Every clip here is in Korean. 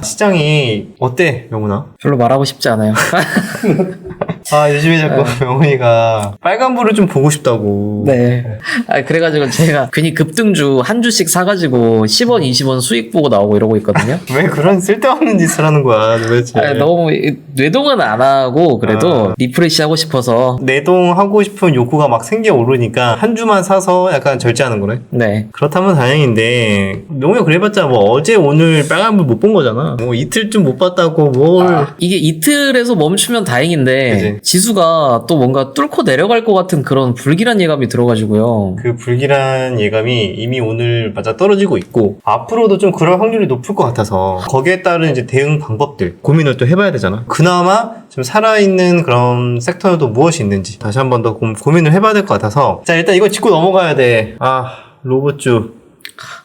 시장이 어때, 명훈아? 별로 말하고 싶지 않아요. 요즘에 자꾸 명훈이가 빨간불을 좀 보고 싶다고. 네. 그래가지고 제가 괜히 급등주 한 주씩 사가지고 10원, 20원 수익 보고 나오고 이러고 있거든요. 왜 그런 쓸데없는 짓을 하는 거야, 도대체? 너무 뇌동은 안 하고 그래도 리프레시 하고 싶어서. 내동하고 싶은 욕구가 막 생겨오르니까 한 주만 사서 약간 절제하는 거네? 네. 그렇다면 다행인데, 명훈이가 그래봤자 뭐 어제 오늘 빨간불 못 본 거잖아. 뭐 이틀쯤 못 봤다고 뭘. 이게 이틀에서 멈추면 다행인데 그치? 지수가 또 뭔가 뚫고 내려갈 것 같은 그런 불길한 예감이 들어가지고요. 그 불길한 예감이 이미 오늘 맞아 떨어지고 있고 앞으로도 좀 그럴 확률이 높을 것 같아서 거기에 따른 이제 대응 방법들 고민을 또 해봐야 되잖아. 그나마 좀 살아있는 그런 섹터도 무엇이 있는지 다시 한 번 더 고민을 해봐야 될 것 같아서 자 일단 이거 짚고 넘어가야 돼. 로봇주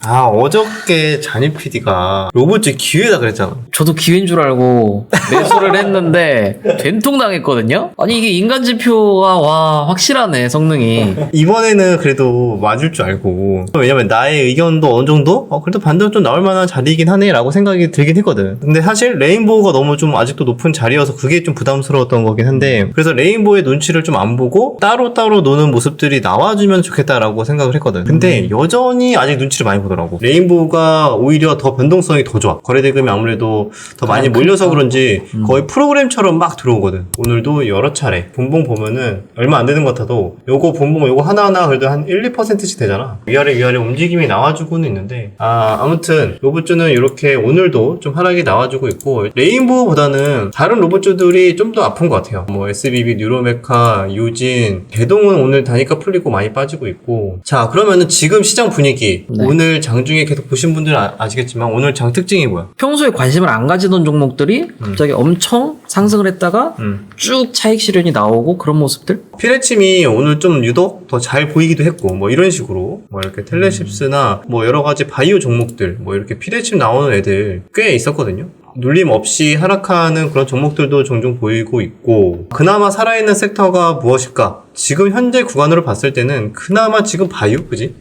어저께 잔입 PD가 로봇주 기회다 그랬잖아. 저도 기회인 줄 알고 매수를 했는데 된통당했거든요. 아니 이게 인간 지표가 확실하네 성능이. 이번에는 그래도 맞을 줄 알고 왜냐면 나의 의견도 어느 정도 그래도 반대로 좀 나올 만한 자리이긴 하네 라고 생각이 들긴 했거든. 근데 사실 레인보우가 너무 좀 아직도 높은 자리여서 그게 좀 부담스러웠던 거긴 한데 그래서 레인보우의 눈치를 좀 안 보고 따로따로 노는 모습들이 나와주면 좋겠다라고 생각을 했거든. 근데 여전히 아직 눈치를 많이 보더라고. 레인보우가 오히려 더 변동성이 더 좋아. 거래대금이 아무래도 더 많이 몰려서 그런지 거의 프로그램처럼 막 들어오거든. 오늘도 여러 차례 본봉 보면은 얼마 안 되는 것 같아도 요거 본봉 요거 하나하나 그래도 한 1~2%씩 되잖아. 위아래 움직임이 나와주고는 있는데 아무튼 로봇주는 이렇게 오늘도 좀 하락이 나와주고 있고 레인보우보다는 다른 로봇주들이 좀 더 아픈 것 같아요. 뭐 SBB, 뉴로메카, 유진, 대동은 오늘 단위가 풀리고 많이 빠지고 있고. 자 그러면은 지금 시장 분위기 오늘 장중에 계속 보신 분들은 아시겠지만 오늘 장 특징이 뭐야? 평소에 관심을 안 가지던 종목들이 갑자기 엄청 상승을 했다가 쭉 차익 실현이 나오고 그런 모습들? 피레침이 오늘 좀 유독 더 잘 보이기도 했고 뭐 이런 식으로 뭐 이렇게 텔레십스나 뭐 여러 가지 바이오 종목들 뭐 이렇게 피레침 나오는 애들 꽤 있었거든요. 눌림 없이 하락하는 그런 종목들도 종종 보이고 있고 그나마 살아있는 섹터가 무엇일까? 지금 현재 구간으로 봤을 때는 그나마 지금 바이오 그지?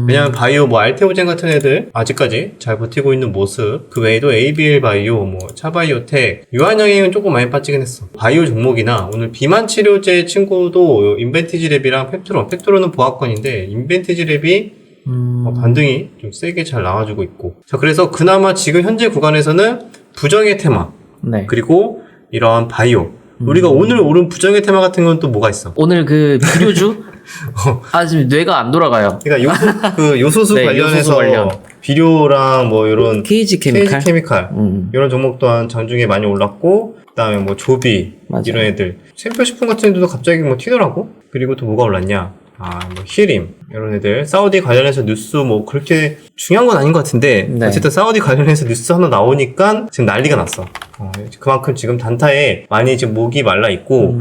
왜냐면 바이오 뭐 알테오젠 같은 애들 아직까지 잘 버티고 있는 모습 그 외에도 ABL 바이오 뭐 차바이오텍 유한양행은 조금 많이 빠지긴 했어. 바이오 종목이나 오늘 비만 치료제 친구도 인벤티지랩이랑 펩트론은 보합권인데 인벤티지랩이 반등이 좀 세게 잘 나와주고 있고 자 그래서 그나마 지금 현재 구간에서는 부정의 테마 그리고 이런 바이오 우리가 오늘 오른 부정의 테마 같은 건 또 뭐가 있어? 오늘 그 비료주? 지금 뇌가 안 돌아가요. 그러니까 요소수 관련해서 요소수 관련. 비료랑 뭐 이런 KG 케미칼 이런 종목 또한 장중에 많이 올랐고 그다음에 뭐 조비 이런 애들 챔피언식품 같은 애들도 갑자기 뭐 튀더라고. 그리고 또 뭐가 올랐냐? 뭐 히림 이런 애들 사우디 관련해서 뉴스 뭐 그렇게 중요한 건 아닌 것 같은데 어쨌든 사우디 관련해서 뉴스 하나 나오니까 지금 난리가 났어. 그만큼 지금 단타에 많이 지금 목이 말라 있고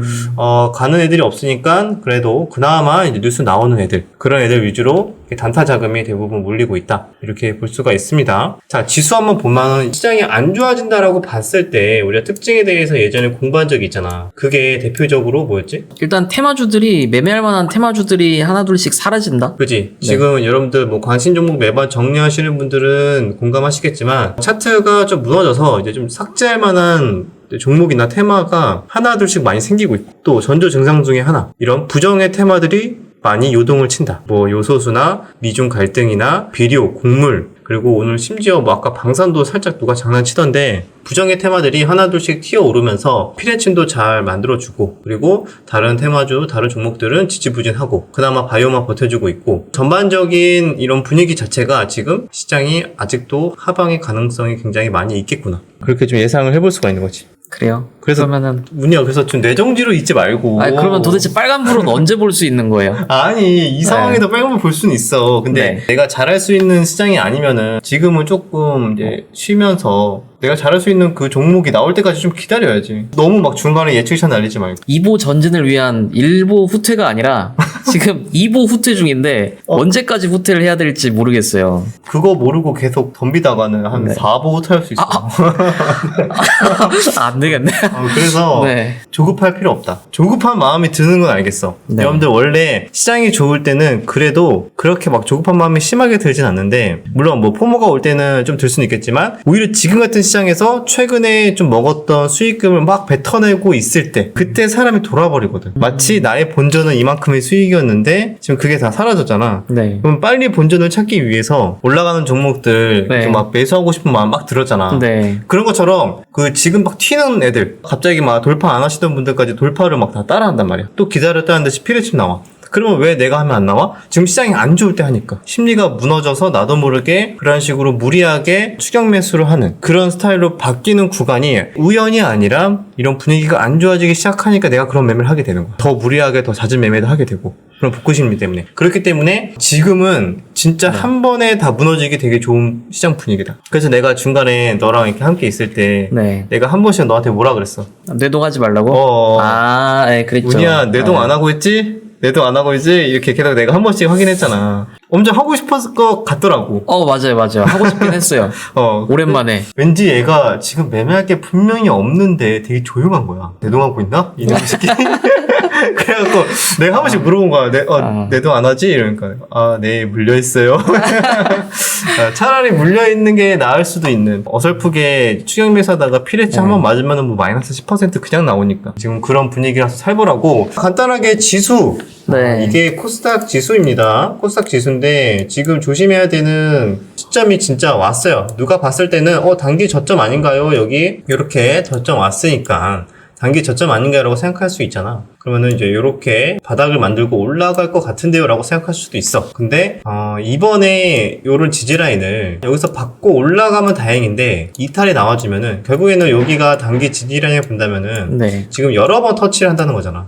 가는 애들이 없으니까 그래도 그나마 이제 뉴스 나오는 애들 그런 애들 위주로 단타 자금이 대부분 몰리고 있다 이렇게 볼 수가 있습니다. 자 지수 한번 보면 시장이 안 좋아진다라고 봤을 때 우리가 특징에 대해서 예전에 공부한 적이 있잖아. 그게 대표적으로 뭐였지? 일단 테마주들이 매매할 만한 테마주들이 하나둘씩 사라진다. 그치? 지금 여러분들 뭐 관심 종목 매번 정리하시는 분들은 공감하시겠지만 차트가 좀 무너져서 이제 좀 삭제할 만한 종목이나 테마가 하나 둘씩 많이 생기고 있고 또 전조 증상 중에 하나 이런 부정의 테마들이 많이 요동을 친다. 뭐 요소수나 미중 갈등이나 비료, 곡물 그리고 오늘 심지어 뭐 아까 방산도 살짝 누가 장난치던데 부정의 테마들이 하나둘씩 튀어오르면서 피레침도 잘 만들어주고 그리고 다른 테마주, 다른 종목들은 지지부진하고 그나마 바이오만 버텨주고 있고 전반적인 이런 분위기 자체가 지금 시장이 아직도 하방의 가능성이 굉장히 많이 있겠구나. 그렇게 좀 예상을 해볼 수가 있는 거지. 그래요? 그래서 그러면은 문이야 그래서 좀 뇌정지로 있지 말고 그러면 도대체 빨간불은 언제 볼 수 있는 거예요? 아니 이 상황에서 빨간불 볼 수는 있어. 근데 내가 잘할 수 있는 시장이 아니면은 지금은 조금 이제 쉬면서 내가 잘할 수 있는 그 종목이 나올 때까지 좀 기다려야지. 너무 막 중간에 예측샷 날리지 말고. 2보 전진을 위한 1보 후퇴가 아니라 지금 2보 후퇴 중인데 언제까지 후퇴를 해야 될지 모르겠어요. 그거 모르고 계속 덤비다가는 한 네. 4보 후퇴할 수 있어. 안 되겠네. 그래서 네. 조급할 필요 없다. 조급한 마음이 드는 건 알겠어. 네. 여러분들 원래 시장이 좋을 때는 그래도 그렇게 막 조급한 마음이 심하게 들진 않는데, 물론 뭐 포모가 올 때는 좀 들 수는 있겠지만, 오히려 지금 같은 시장에서 최근에 좀 먹었던 수익금을 막 뱉어내고 있을 때, 그때 사람이 돌아버리거든. 마치 나의 본전은 이만큼의 수익이었는데 지금 그게 다 사라졌잖아. 네. 그럼 빨리 본전을 찾기 위해서 올라가는 종목들 네. 이렇게 막 매수하고 싶은 마음 막 들었잖아. 네. 그런 것처럼 그 지금 막 튀는 애들, 갑자기 막 돌파 안 하시던 분들까지 돌파를 막 다 따라한단 말이야. 또 기다렸다는 듯이 피레침 나와. 그러면 왜 내가 하면 안 나와? 지금 시장이 안 좋을 때 하니까. 심리가 무너져서 나도 모르게 그런 식으로 무리하게 추격 매수를 하는 그런 스타일로 바뀌는 구간이 우연이 아니라 이런 분위기가 안 좋아지기 시작하니까 내가 그런 매매를 하게 되는 거야. 더 무리하게 더 잦은 매매도 하게 되고. 그런 복구 심리 때문에. 그렇기 때문에 지금은 진짜 한 번에 다 무너지기 되게 좋은 시장 분위기다. 그래서 내가 중간에 너랑 이렇게 함께 있을 때 네. 내가 한 번씩 너한테 뭐라 그랬어? 뇌동하지 말라고? 네, 그랬죠. 운이야, 내동 네. 안 하고 있지? 내동 안 하고 있지? 이렇게 계속 내가 한 번씩 확인했잖아. 엄청 하고 싶었을 것 같더라고. 맞아요. 하고 싶긴 했어요. 오랜만에. 왠지 얘가 지금 매매할 게 분명히 없는데 되게 조용한 거야. 내동하고 있나? 이놈 새끼. 그래갖고 내가 한 번씩 물어본 거야. 내동 안 하지? 이러니까 네, 물려있어요. 차라리 물려있는 게 나을 수도 있는. 어설프게 추격 매수하다가 피레치 한 번 맞으면 뭐 마이너스 10% 그냥 나오니까. 지금 그런 분위기라서 살벌하고. 간단하게 지수. 네. 이게 코스닥 지수입니다. 코스닥 지수인데 지금 조심해야 되는 시점이 진짜 왔어요. 누가 봤을 때는 단기 저점 아닌가요? 여기 이렇게 저점 왔으니까 단기 저점 아닌가라고 생각할 수 있잖아. 그러면은 이제 이렇게 바닥을 만들고 올라갈 것 같은데요 라고 생각할 수도 있어. 근데 이번에 요런 지지라인을 여기서 받고 올라가면 다행인데 이탈이 나와주면은 결국에는 여기가 단기 지지라인을 본다면은 네. 지금 여러 번 터치를 한다는 거잖아.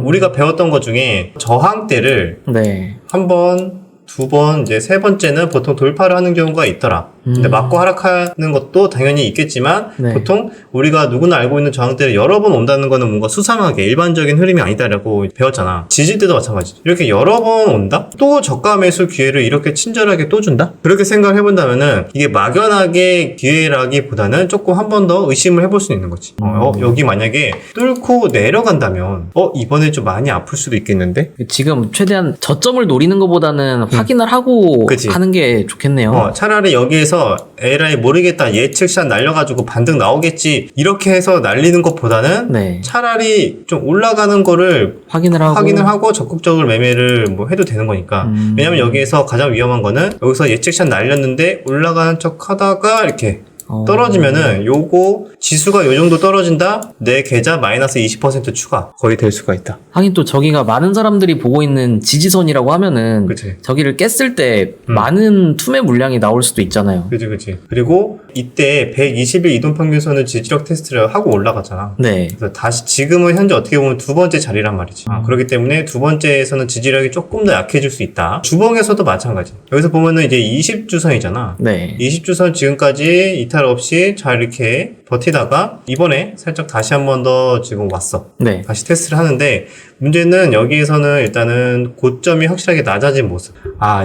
우리가 배웠던 것 중에 저항대를 네. 한 번, 두 번, 이제 세 번째는 보통 돌파를 하는 경우가 있더라. 근데 맞고 하락하는 것도 당연히 있겠지만 네. 보통 우리가 누구나 알고 있는 저항대를 여러 번 온다는 거는 뭔가 수상하게 일반적인 흐름이 아니다라고 배웠잖아. 지질 때도 마찬가지. 이렇게 여러 번 온다? 또 저가 매수 기회를 이렇게 친절하게 또 준다? 그렇게 생각을 해본다면은 이게 막연하게 기회라기보다는 조금 한 번 더 의심을 해볼 수 있는 거지. 여기 만약에 뚫고 내려간다면 이번에 좀 많이 아플 수도 있겠는데? 지금 최대한 저점을 노리는 것보다는 확인을 하고 그치. 하는 게 좋겠네요. 차라리 여기에서 에라이 모르겠다 예측샷 날려가지고 반등 나오겠지 이렇게 해서 날리는 것보다는 네. 차라리 좀 올라가는 거를 확인을 하고 적극적으로 매매를 뭐 해도 되는 거니까. 왜냐면 여기에서 가장 위험한 거는 여기서 예측샷 날렸는데 올라가는 척 하다가 이렇게 떨어지면은 요거 지수가 요 정도 떨어진다? 내 계좌 마이너스 20% 추가 거의 될 수가 있다. 하긴 또 저기가 많은 사람들이 보고 있는 지지선이라고 하면은 그치. 저기를 깼을 때 많은 투매 물량이 나올 수도 있잖아요. 그치. 그리고 이때 120일 이동평균선을 지지력 테스트를 하고 올라가잖아. 네. 그래서 다시 지금은 현재 어떻게 보면 두 번째 자리란 말이지. 그렇기 때문에 두 번째에서는 지지력이 조금 더 약해질 수 있다. 주봉에서도 마찬가지. 여기서 보면은 이제 20주선이잖아. 네. 20주선 지금까지 이탈 없이 잘 이렇게 버티다가 이번에 살짝 다시 한 번 더 지금 왔어. 네. 다시 테스트를 하는데 문제는 여기에서는 일단은 고점이 확실하게 낮아진 모습.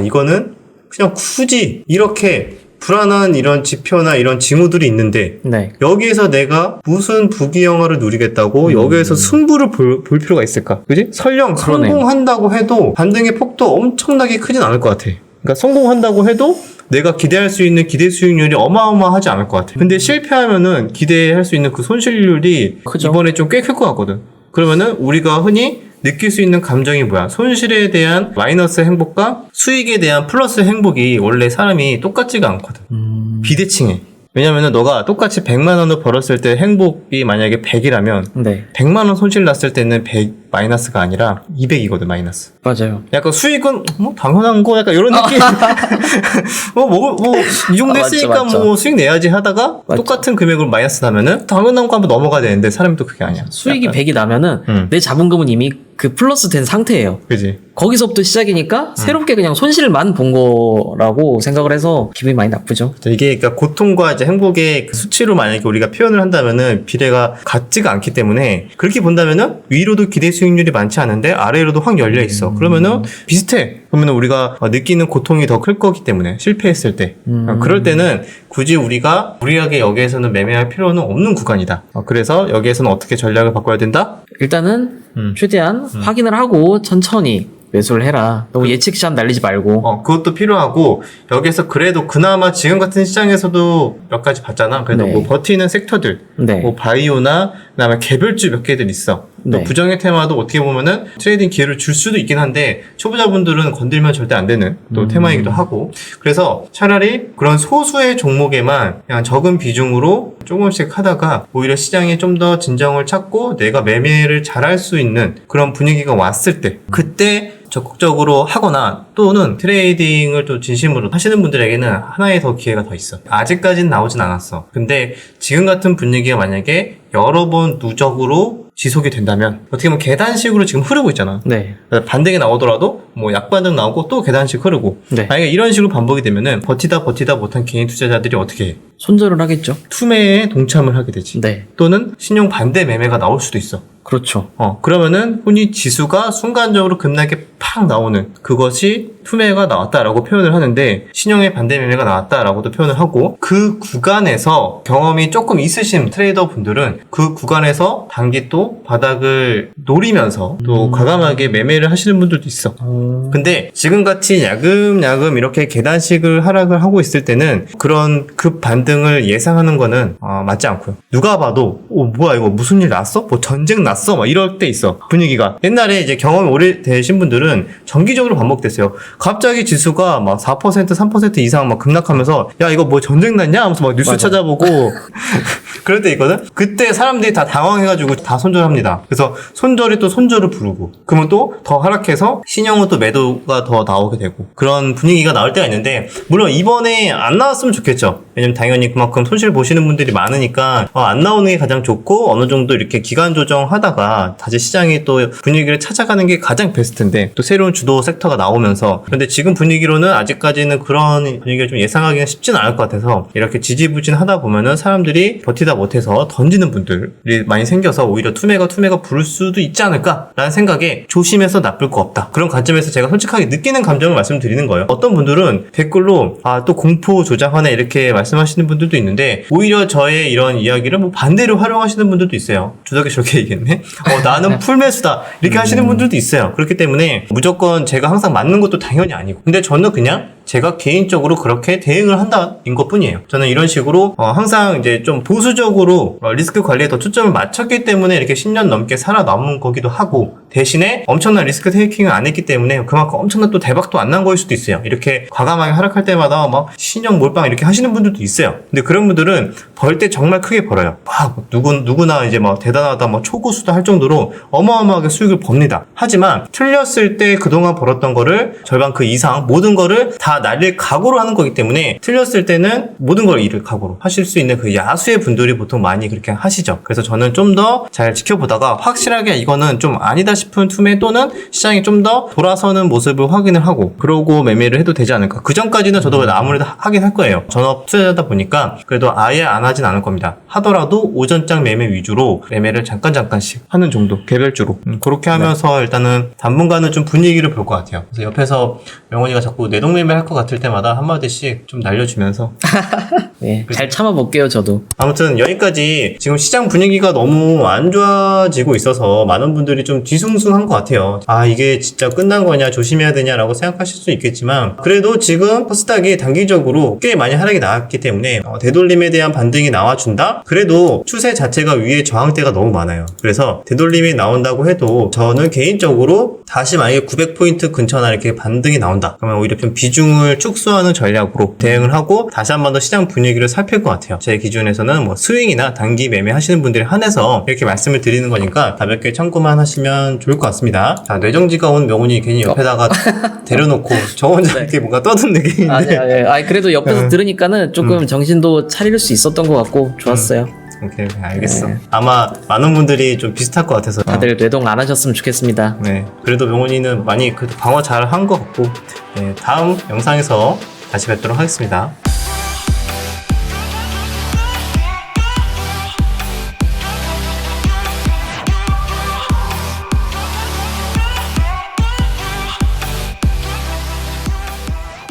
이거는 그냥 굳이 이렇게 불안한 이런 지표나 이런 징후들이 있는데 네. 여기에서 내가 무슨 부귀영화를 누리겠다고 여기에서 승부를 볼 필요가 있을까? 그지? 설령 그러네요. 성공한다고 해도 반등의 폭도 엄청나게 크진 않을 것 같아. 그러니까 성공한다고 해도 내가 기대할 수 있는 기대 수익률이 어마어마하지 않을 것 같아. 근데 실패하면은 기대할 수 있는 그 손실률이 크죠. 이번에 좀 꽤 클 것 같거든. 그러면은 우리가 흔히 느낄 수 있는 감정이 뭐야? 손실에 대한 마이너스 행복과 수익에 대한 플러스 행복이 원래 사람이 똑같지가 않거든. 비대칭해. 왜냐면은 너가 똑같이 100만 원을 벌었을 때 행복이 만약에 100이라면 네. 100만 원 손실 났을 때는 100 마이너스가 아니라 200이거든 마이너스. 맞아요. 약간 수익은 뭐 당연한 거 약간 이런 느낌. 이 정도 했으니까 맞죠. 뭐 수익 내야지 하다가 맞죠. 똑같은 금액으로 마이너스 나면은 당연한 거 한번 넘어가야 되는데 사람이 또 그게 아니야. 수익이 약간. 100이 나면은 내 자본금은 이미 그 플러스 된 상태예요. 그지. 거기서부터 시작이니까 새롭게 그냥 손실만 본 거라고 생각을 해서 기분이 많이 나쁘죠. 이게 그러니까 고통과 이제 행복의 그 수치로 만약에 우리가 표현을 한다면은 비례가 같지가 않기 때문에 그렇게 본다면은 위로도 기댈 수 수익률이 많지 않은데 아래로도 확 열려 있어. 그러면은 비슷해. 그러면은 우리가 느끼는 고통이 더 클 거기 때문에 실패했을 때 그럴 때는 굳이 우리가 무리하게 여기에서는 매매할 필요는 없는 구간이다. 그래서 여기에서는 어떻게 전략을 바꿔야 된다? 일단은 최대한 확인을 하고 천천히 매수를 해라. 너무 예측 시장 날리지 말고. 그것도 필요하고 여기에서 그래도 그나마 지금 같은 시장에서도 몇 가지 봤잖아. 그래도 네. 뭐 버티는 섹터들, 네. 뭐 바이오나 그다음에 개별주 몇 개들 있어. 또 네. 부정의 테마도 어떻게 보면은 트레이딩 기회를 줄 수도 있긴 한데 초보자분들은 건들면 절대 안 되는 또 테마이기도 하고. 그래서 차라리 그런 소수의 종목에만 그냥 적은 비중으로 조금씩 하다가 오히려 시장이 좀 더 진정을 찾고 내가 매매를 잘할 수 있는 그런 분위기가 왔을 때 그때 적극적으로 하거나 또는 트레이딩을 또 진심으로 하시는 분들에게는 하나의 더 기회가 더 있어. 아직까지는 나오진 않았어. 근데 지금 같은 분위기가 만약에 여러 번 누적으로 지속이 된다면 어떻게 보면 계단식으로 지금 흐르고 있잖아. 네. 반등이 나오더라도 뭐 약반등 나오고 또 계단식 흐르고 네. 만약에 이런 식으로 반복이 되면은 버티다 못한 개인 투자자들이 어떻게 해? 손절을 하겠죠. 투매에 동참을 하게 되지. 네. 또는 신용 반대 매매가 나올 수도 있어. 그렇죠. 그러면은 흔히 지수가 순간적으로 급락에 팍 나오는 그것이 투매가 나왔다라고 표현을 하는데 신용의 반대 매매가 나왔다라고도 표현을 하고 그 구간에서 경험이 조금 있으신 트레이더 분들은 그 구간에서 단기 또 바닥을 노리면서 또 과감하게 매매를 하시는 분들도 있어. 근데 지금같이 야금야금 이렇게 계단식을 하락을 하고 있을 때는 그런 급 반등을 예상하는 거는 맞지 않고요. 누가 봐도 뭐야 이거 무슨 일 났어? 뭐 전쟁 났어? 막 이럴 때 있어. 분위기가. 옛날에 이제 경험이 오래되신 분들은 정기적으로 반복됐어요. 갑자기 지수가 막 4%, 3% 이상 막 급락하면서 야 이거 뭐 전쟁 났냐? 하면서 막 뉴스 맞아. 찾아보고 그럴 때 있거든? 그때 사람들이 다 당황해가지고 다 손절합니다. 그래서 손절이 또 손절을 부르고 그러면 또 더 하락해서 신용은 또 매도가 더 나오게 되고 그런 분위기가 나올 때가 있는데 물론 이번에 안 나왔으면 좋겠죠. 왜냐면 당연히 그만큼 손실 보시는 분들이 많으니까 안 나오는 게 가장 좋고 어느 정도 이렇게 기간 조정하다가 다시 시장이 또 분위기를 찾아가는 게 가장 베스트인데 또 새로운 주도 섹터가 나오면서 그런데 지금 분위기로는 아직까지는 그런 분위기를 좀 예상하기는 쉽지는 않을 것 같아서 이렇게 지지부진하다 보면은 사람들이 버티다 못해서 던지는 분들이 많이 생겨서 오히려 투매가 부를 수도 있지 않을까라는 생각에 조심해서 나쁠 거 없다. 그런 관점에서 제가 솔직하게 느끼는 감정을 말씀드리는 거예요. 어떤 분들은 댓글로 또 공포 조장하네 이렇게 말씀하시는 분들도 있는데 오히려 저의 이런 이야기를 뭐 반대로 활용하시는 분들도 있어요. 주석이 저렇게 얘기했네. 나는 풀매수다 이렇게 하시는 분들도 있어요. 그렇기 때문에 무조건 제가 항상 맞는 것도 당연히 아니고 근데 저는 그냥 제가 개인적으로 그렇게 대응을 한다인 것 뿐이에요. 저는 이런 식으로 항상 이제 좀 보수적으로 리스크 관리에 더 초점을 맞췄기 때문에 이렇게 10년 넘게 살아남은 거기도 하고 대신에 엄청난 리스크 테이킹을 안 했기 때문에 그만큼 엄청난 또 대박도 안 난 거일 수도 있어요. 이렇게 과감하게 하락할 때마다 막 신용 몰빵 이렇게 하시는 분들도 있어요. 근데 그런 분들은 벌 때 정말 크게 벌어요. 막 누구나 이제 막 대단하다 막 초고수다 할 정도로 어마어마하게 수익을 법니다. 하지만 틀렸을 때 그동안 벌었던 거를 절반 그 이상 모든 거를 다 날릴 각오로 하는 거기 때문에 틀렸을 때는 모든 걸 잃을 각오로 하실 수 있는 그 야수의 분들이 보통 많이 그렇게 하시죠. 그래서 저는 좀 더 잘 지켜보다가 확실하게 이거는 좀 아니다 싶은 투매 또는 시장이 좀 더 돌아서는 모습을 확인을 하고 그러고 매매를 해도 되지 않을까. 그 전까지는 저도 아무래도 하긴 할 거예요. 전업 투자자다 보니까 그래도 아예 안 하진 않을 겁니다. 하더라도 오전장 매매 위주로 매매를 잠깐씩 하는 정도 개별주로 그렇게 하면서 일단은 당분간은 좀 분위기를 볼 것 같아요. 그래서 옆에서 명원이가 자꾸 내동매매 할 것 같을 때마다 한마디씩 좀 날려주면서 네, 잘 참아볼게요, 저도. 아무튼 여기까지 지금 시장 분위기가 너무 안 좋아지고 있어서 많은 분들이 좀 뒤숭숭한 것 같아요. 이게 진짜 끝난 거냐 조심해야 되냐라고 생각하실 수 있겠지만 그래도 지금 코스닥이 단기적으로 꽤 많이 하락이 나왔기 때문에 되돌림에 대한 반등이 나와준다? 그래도 추세 자체가 위에 저항대가 너무 많아요. 그래서 되돌림이 나온다고 해도 저는 개인적으로 다시 만약에 900포인트 근처나 이렇게 반등이 나온다. 그러면 오히려 좀 비중을 축소하는 전략으로 대응을 하고 다시 한 번 더 시장 분위기를 살필 것 같아요. 제 기준에서는 뭐 스윙이나 단기 매매 하시는 분들에 한해서 이렇게 말씀을 드리는 거니까 가볍게 참고만 하시면 좋을 것 같습니다. 자, 뇌정지가 온 명훈이 괜히 옆에다가 데려놓고 저 혼자 이렇게 뭔가 떠든 느낌인데 아니, 그래도 옆에서 들으니까는 조금 정신도 차릴 수 있었던 것 같고 좋았어요. 오케이, 알겠어. 아마 많은 분들이 좀 비슷할 것 같아서 다들 뇌동 안 하셨으면 좋겠습니다. 네, 그래도 명훈이는 많이 그래도 방어 잘 한 것 같고 네, 다음 영상에서 다시 뵙도록 하겠습니다.